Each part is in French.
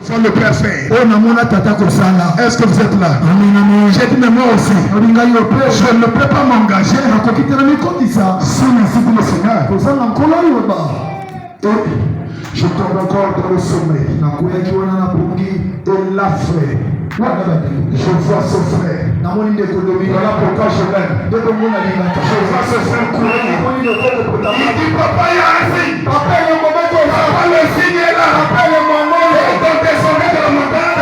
Faut le Père faire. Est-ce que vous êtes là? J'ai dit, mais moi aussi, je ne peux pas m'engager si nous sommes le Seigneur. Et je tombe encore dans le sommeil. Et l'a fait. Je vois ce frère. Voilà pourquoi je l'aime. Je vois ce frère courir. Il dit, papa, il y a un signe. Papa, le signe est là. Et donc descendez de la montagne.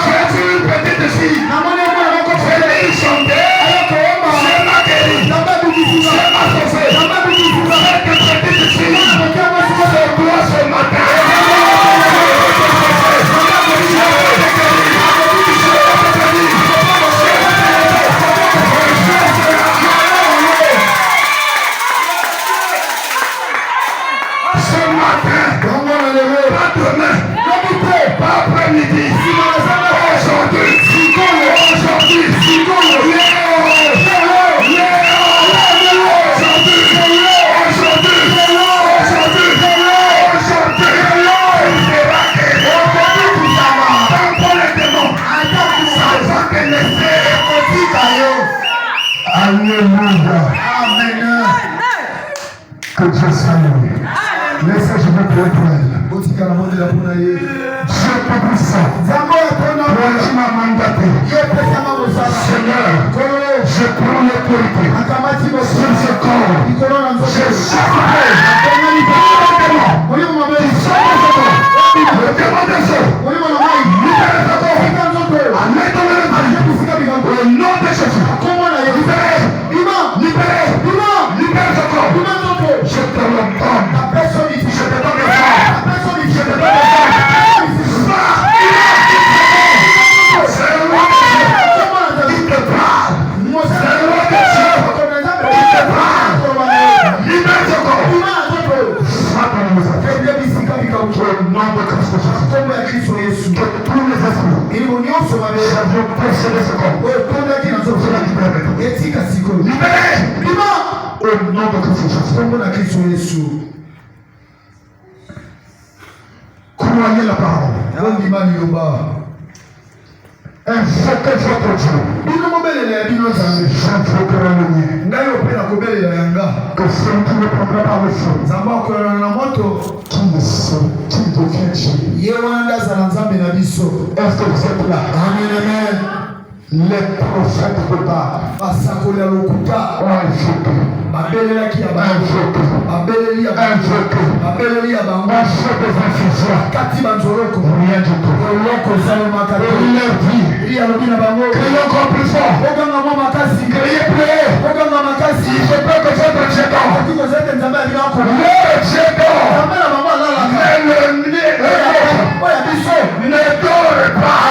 J'ai vu une petite fille. J'ai dit chanter. J'ai m'a guéri. J'ai m'a sauvé. Cette petite fille. C'est toi ce matin. Que Dieu soit loué. Laissez, je vais prier pour elle. Dieu Tout-Puissant, tu m'as mandaté. Seigneur, je prends l'autorité sur ce corps. Je chaperai le démon des eaux. Au nom de Jésus. Libérez ce corps. Je te l'ordonne. Je te donne le sang. Je te donne le sang. C'est le roi de Dieu qui te parle. C'est le roi de Dieu qui te parle. Libère ce corps. Au nom de Christ Jésus. Que tous les esprits s'avions possédé ce corps. Libérez. Au nom de Christ Jésus. Croyez la parole. Invoquez votre Dieu. J'invoquerai le mien. Que celui qui ne prendra pas le feu, qui devient Dieu. Est-ce que vous êtes là? Amen. Les prophètes de Baal ont invoqué. On fait des infusions. Rien du tout. Il leur dit, criez encore plus fort. Criez plus haut. Je peux que votre Dieu dort. Le Dieu dort. Mais le ne dort pas.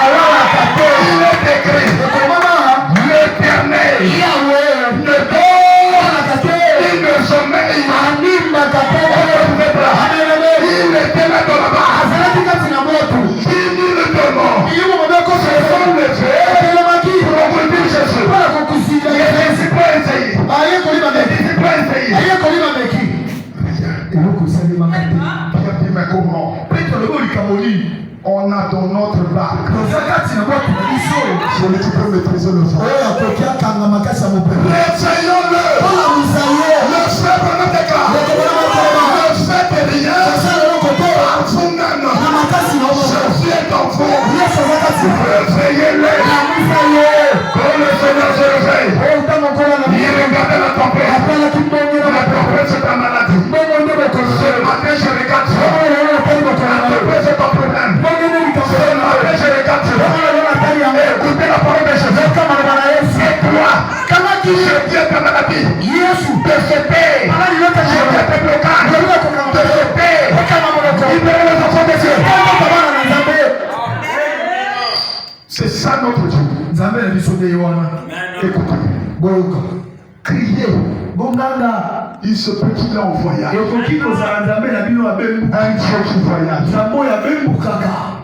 Il est écrit. L'Éternel ne dort. Il ne sommeille. Il était là dans la barre. Il nous le demande. Ce sont les faits pour revenir Jésus. Les disciples essayent. Mais comment? On a dans notre barque celui qui peut maîtriser le vent. Essayons-le. Le fait de notre écart. Le fait de rien. Par vous-même. Jésus est en vous. Réveillez-les. Quand le Seigneur se réveille, il regarde la tempête. La tempête, c'est ta maladie. Ce matin, je regarde ça. La tempête, c'est ton problème. Ce matin, je regarde ça. Écoutez la parole de Jésus. Et toi, je viens ta maladie. De ce paix. Je viens tes blocages. De ce paix. Libérez les enfants de Dieu. C'est ça notre Dieu. Écoutez. Criez. Il se peut qu'il est en voyage. Un Dieu qui voyage.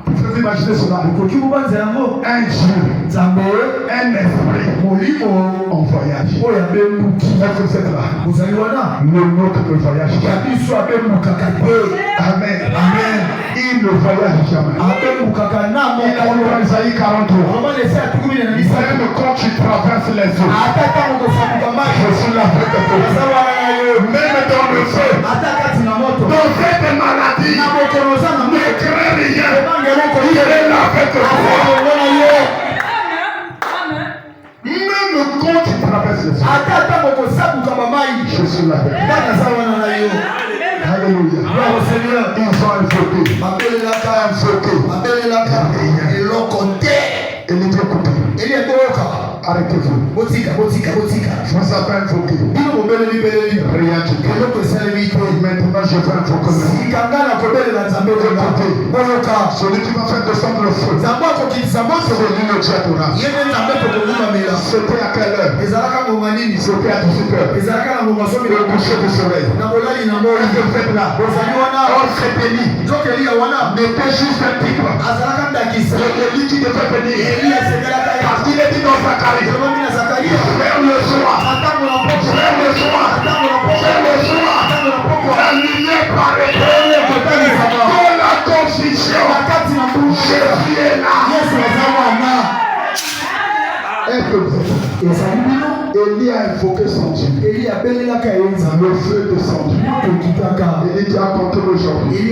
Vous pouvez imaginer imaginez cela. Un Dieu, un esprit en voyage. Est-ce que vous êtes là? Le nôtre ne voyage jamais. Amen. Amen. Il ne voyage jamais. Il a dans Isaïe 43. Même quand tu traverses les eaux, je suis là avec toi. Même dans le feu, dans cette maladie, ne crains rien. Il est là avec toi. Même quand tu traverses les eaux, je suis là avec toi. Alléluia. Ils sont invoqués. Ils l'ont compté. Et les deux coupés. Arrêtez-vous. Vous avez invoqué. Rien du tout. Maintenant je vais invoquer. Celui qui va faire descendre le feu. C'est lui le Dieu Torah. C'était à quelle heure? C'était à 18h. Le coucher du soleil. Est-ce que vous êtes là? Or cet Élie n'était juste un type. L'élie qui devait venir. Parce qu'il est dit dans Zacharie. Faire le soir. Faire le soir. Faire le soir. La lumière paraît. Dans la confusion. Jésus est là. Est-ce que vous êtes là? Élie a invoqué son Dieu. Le feu descendu. Élie qui a compté aujourd'hui.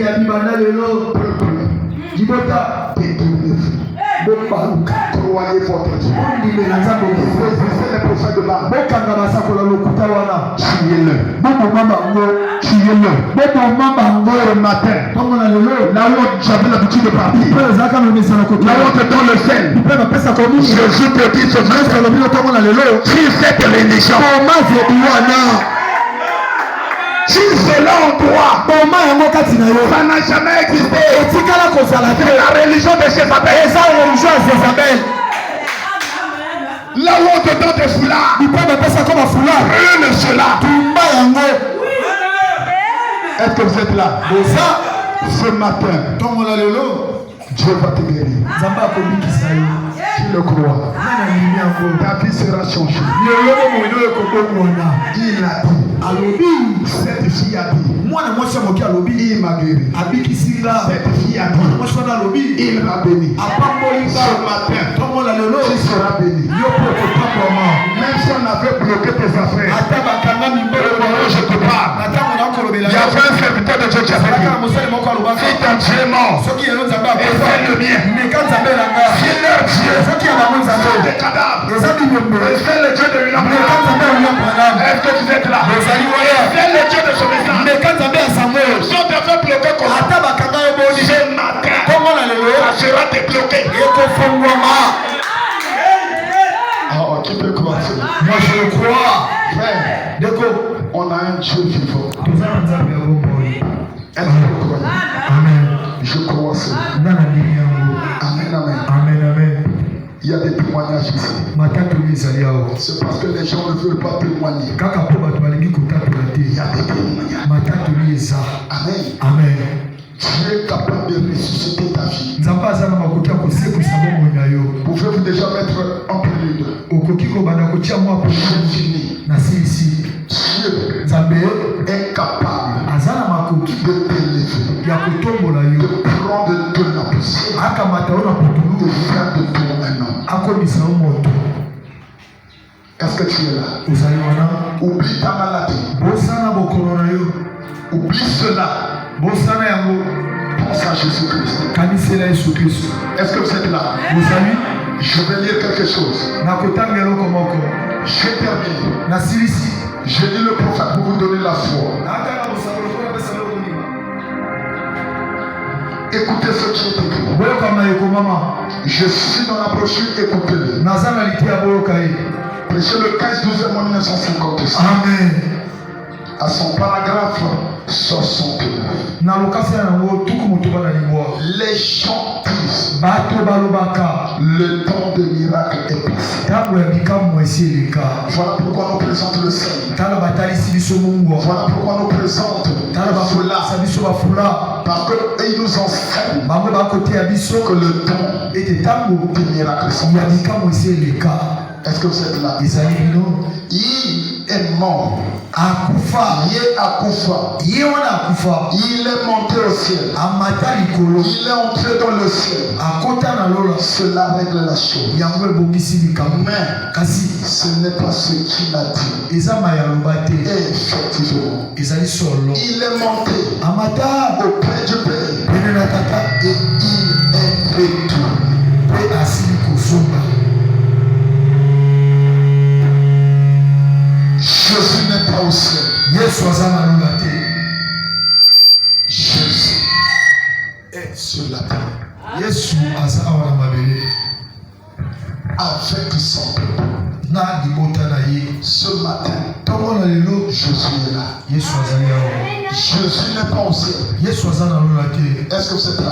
Croyez votre Dieu. Saisissez les prophètes de Baal. Tuez-le. Tuez-le. Le matin, là où j'avais l'habitude de partir, là où on te donne le sel, Jésus te dit ce jour, si cette religion, si cela en toi, ça n'a jamais existé. C'est la religion de Jézabel. Là où on te donne des foulards, brûle cela. Est-ce que vous êtes là? Ce matin, Dieu va te guérir. Tu le crois? Ta vie sera changée. Il a dit. Cette fille a dit. Il m'a guéri. Cette fille a dit. Il m'a béni. Ce matin, tu seras béni. Même si on avait bloqué tes affaires, je te parle. Il y avait un serviteur de Dieu qui a dit, si ton Dieu est mort, et c'est le mien, si leur Dieu sont des cadavres, et c'est le Dieu de William Branham, est-ce que vous êtes là? C'est le Dieu de ce message. Si on te fait bloquer comme ça, ce matin, ça sera débloqué. Oh, qui peut croire cela? Moi je le crois. Frère, on a un Dieu vivant. Est-ce que vous croyez? Amen. Je crois cela. Amen, Amen, amen. amen. Il y a des témoignages ici. C'est parce que les gens ne veulent pas témoigner. Il y a des témoignages. Amen. Amen. Dieu est capable de ressusciter ta vie. Pouvez-vous déjà mettre en prélude? Je finis. Dieu est capable de t'élever, de prendre de la poussière, de faire de toi un homme. Est-ce que tu es là? Oublie ta maladie. Oublie cela. Pense à Jésus-Christ. Est-ce que vous êtes là? Je vais lire quelque chose. Je termine. Je lis le prophète pour vous donner la foi. Écoutez ce qui est écrit. Je suis dans la brochure, écoutez-le. Prêchez le 15-12 1956. Amen. À son paragraphe 69. Les gens disent le temps de miracle est passé. Voilà pourquoi nous présentons le Seigneur. Voilà pourquoi nous présentons cela. Parce qu'ils nous enseignent que le temps de miracle est passé. Est-ce que vous êtes là? Il est mort. Il est monté au ciel. Il est entré dans le ciel. Cela règle la chose. Mais ce n'est pas ce qu'il a dit. Et effectivement, il est monté auprès du Père. Et il est retourné. Jésus n'est pas au ciel. Jésus est sur la terre. Avec son peuple. Ce matin, Jésus est là. Jésus n'est pas au ciel. Est-ce que vous êtes là?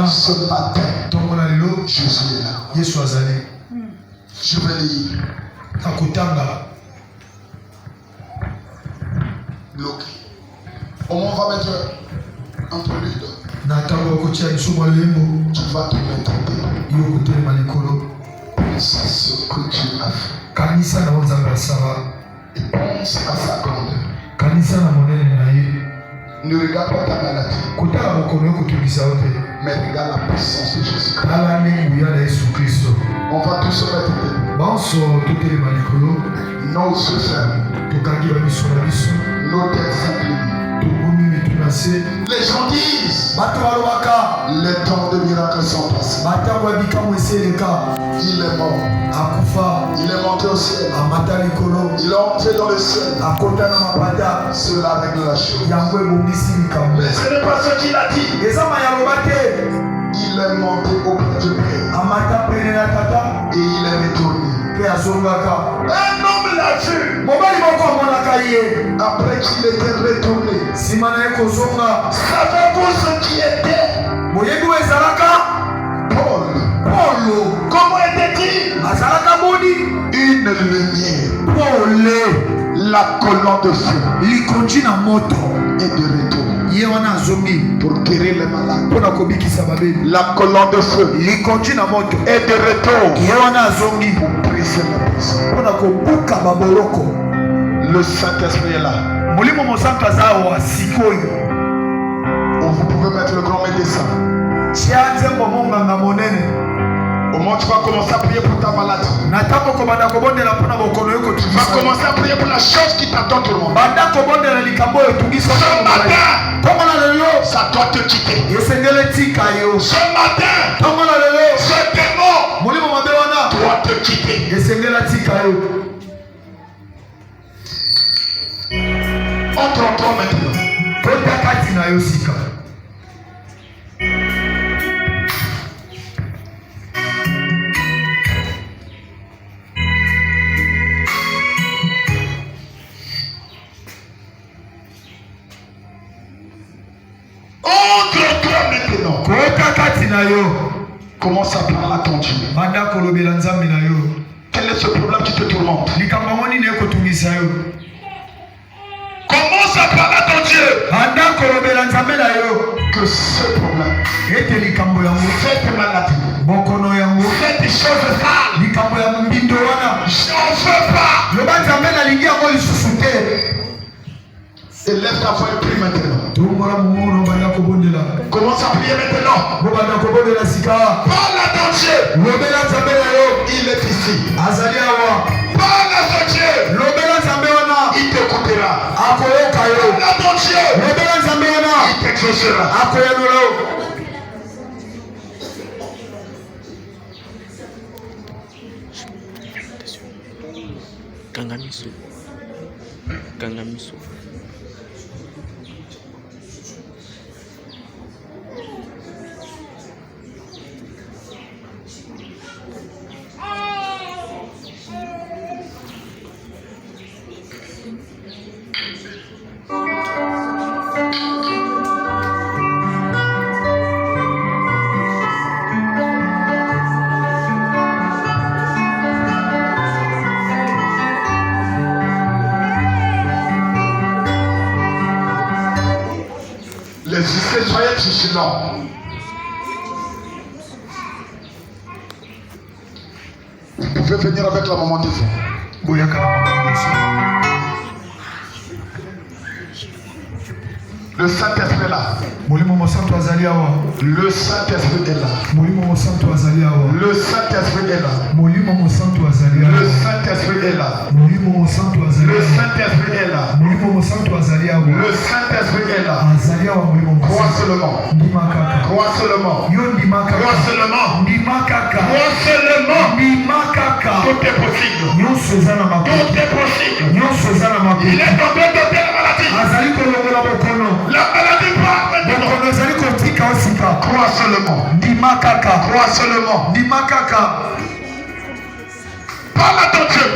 Ce matin, Jésus est là. Je vais lire. Bloqué. On va mettre entre les deux. Tu vas te mettre. Pense à ce que tu as fait. Et pense à sa grandeur. Ne regarde pas ta maladie. Mais regarde la puissance de Jésus. On va tous se mettre. Nos yeux fermés. Nos têtes inclinées. Les gens disent les temps de miracles sont passés. Il est mort. Il est monté au ciel. Il est entré dans le ciel. Cela règle la chose. Mais ce n'est pas ce qu'il a dit. Il est monté auprès du Père. Et il est retourné. Un homme l'a vu. Après qu'il était retourné. Savez-vous ce qui était? Paul. Comment était-il? Une lumière. La colonne de feu. Et de retour. Pour guérir les malades. La colonne de feu. Et de retour. Pour briser la prison. Le Saint-Esprit est là. Vous pouvez mettre le grand médecin. Au moins tu vas commencer à prier pour ta maladie. Tu vas commencer à prier pour la chose qui t'attend tout le monde. Ce matin, ça doit te quitter. Ce matin, ce démon doit te quitter. Entre en toi maintenant. Commence à parler à ton Dieu. Quel est ce problème qui te tourmente? Commence à parler à ton Dieu. Que ce problème, cette maladie, cette chose sale, je n'en veux pas. Et lève ta voix et prie maintenant. Commence à prier maintenant. Parle à ton Dieu. Il est ici. Parle à ton Dieu. Il t'écoutera. Parle à ton Dieu. Il t'exaucera. Kangamiso. être vigilant. Vous pouvez venir avec la maman devant. Le Saint-Esprit est là. Le Saint-Esprit est là. Le Saint-Esprit est là. Le Saint-Esprit est là. Le Saint-Esprit est là. Le Saint-Esprit est là. Crois seulement. Crois seulement. Crois seulement. Crois seulement. Tout est possible. Tout est possible. Il est tombé de telle maladie. La maladie part maintenant. Crois seulement. Crois seulement. Parle à ton Dieu.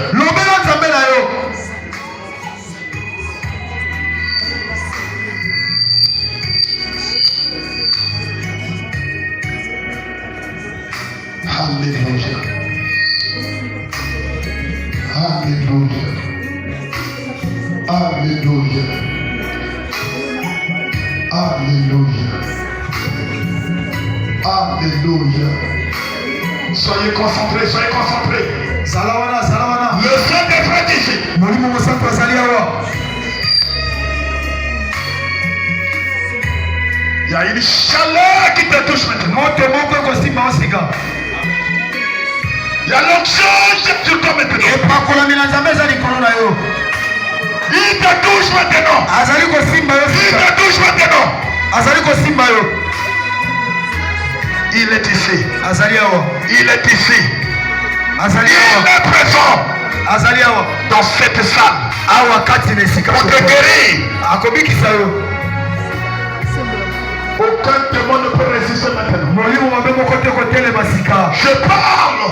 Alléluia. Alléluia. Alléluia. Alléluia. Alléluia. Soyez concentrés, soyez concentrés. Le Saint-Esprit est ici. Il y a une chaleur qui te touche maintenant. Il y a l'onction sur toi maintenant. Il te touche maintenant. Il te touche maintenant. Il est ici. Il est ici. Il est présent dans cette salle pour te guérir. Aucun démon ne peut résister maintenant. Je parle.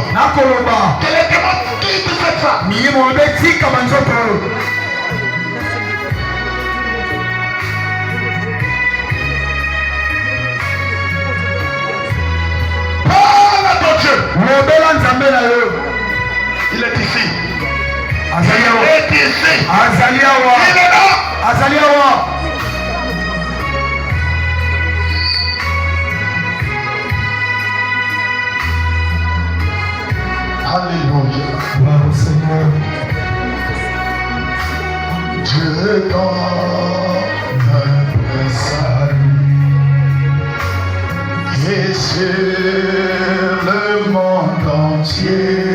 Que les démons quittent cette salle. Parle à ton Dieu. Il est ici. Il est ici. Il est là. Alléluia. Dieu donne un salut et sur le monde entier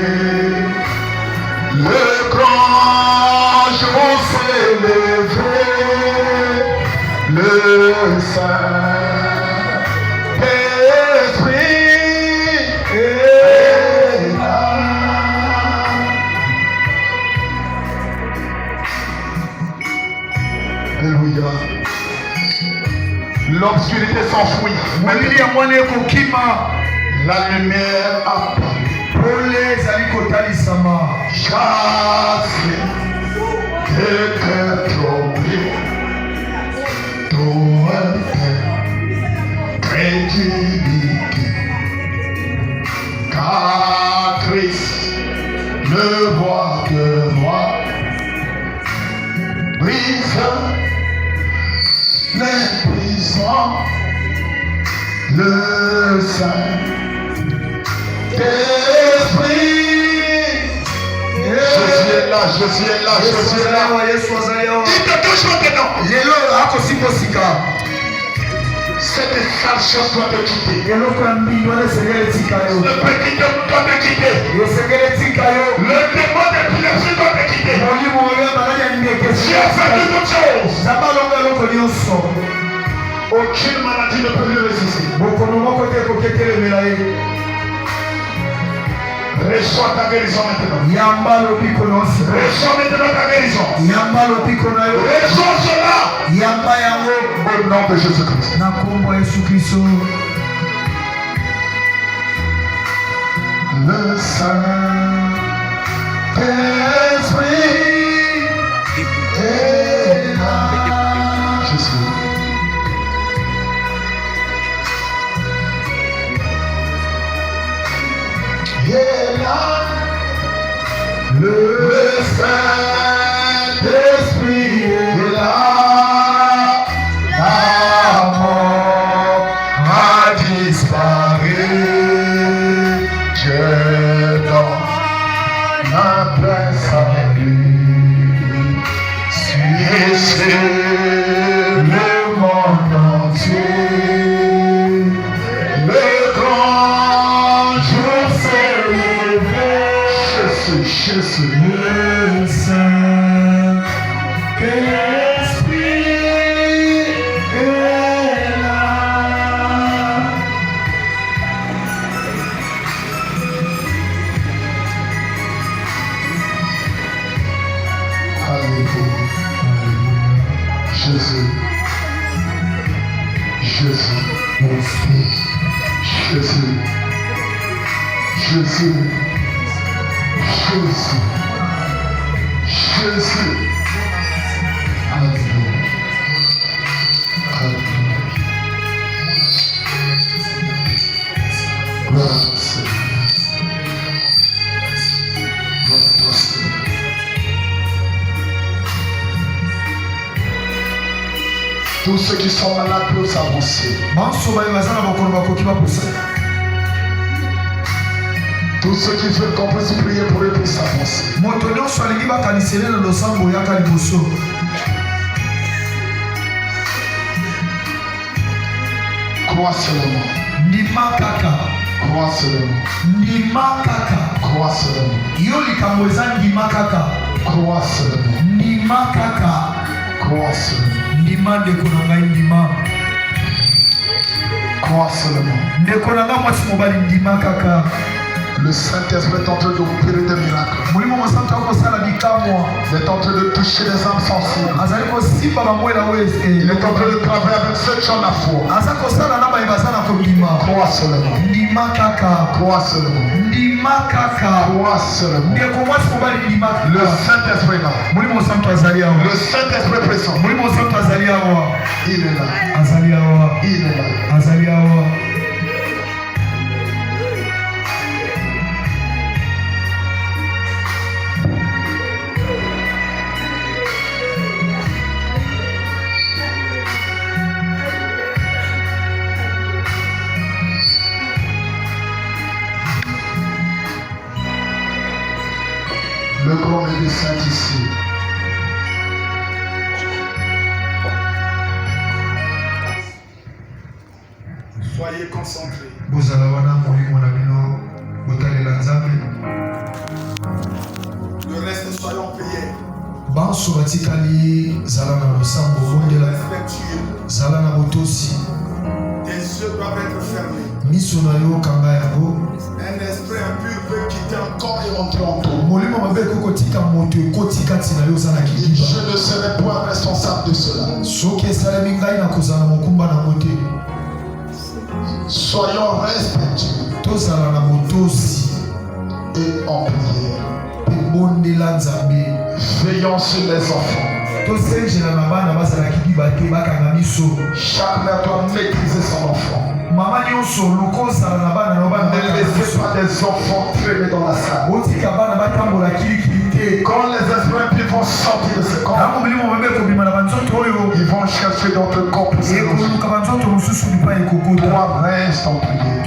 le grand jour s'est levé, le Saint-Esprit est là. Alléluia. L'obscurité s'enfuit. La lumière apparaît. Chassez les cœurs troublés, crédulité, car Christ, le roi de rois, brise les prisons, le Saint-Esprit. Jésus est là, Jésus est là, Jésus est là. Il te touche maintenant. Cette sale chose doit te quitter. Le petit homme doit te quitter. Le démon d'épilepsie doit te quitter. Tu as fait toute autre chose. Aucune maladie ne peut lui résister. Reçois ta guérison maintenant. Reçois maintenant ta guérison. Reçois cela. Au nom de Jésus-Christ. Le Saint-Esprit est là. Jésus. Il est là. Le Saint-Esprit est là. La mort Jésus. Le Saint-Esprit est là. Alléluia. Jésus. Jésus. Mon Fils. Jésus. Jésus. Jésus. Jésus. Alléluia. Alléluia. Gloire à toi, Seigneur. Gloire à toi, Seigneur. Tous ceux qui sont malades peuvent avancer. Tous ceux qui veulent qu'on puisse prier pour eux puissent avancer. Crois seulement. Crois seulement. Crois seulement. Crois seulement. Crois seulement. Crois seulement. Le Saint-Esprit est en train d'opérer des miracles. Il est en train de toucher les âmes sensibles. Il est en train de travailler avec ceux qui ont la foi. Crois seulement. Crois seulement. Crois seulement. Le Saint-Esprit est là. Le Saint-Esprit est présent. Il est là. Il est là. Le grand médecin ici. Soyez concentrés. Le reste, soyons priés. Tes yeux doivent être fermés. Un esprit impur peut quitter un corps et rentrer en toi. Je ne serai point responsable de cela. Soyons respectueux et en prière. Veillons sur les enfants. Chaque mère doit maîtriser son enfant. Ne laissez pas des enfants traîner dans la salle. Quand les esprits vont sortir de ce corps, ils vont chercher dans le corps pour se loger. Toi, reste en prière.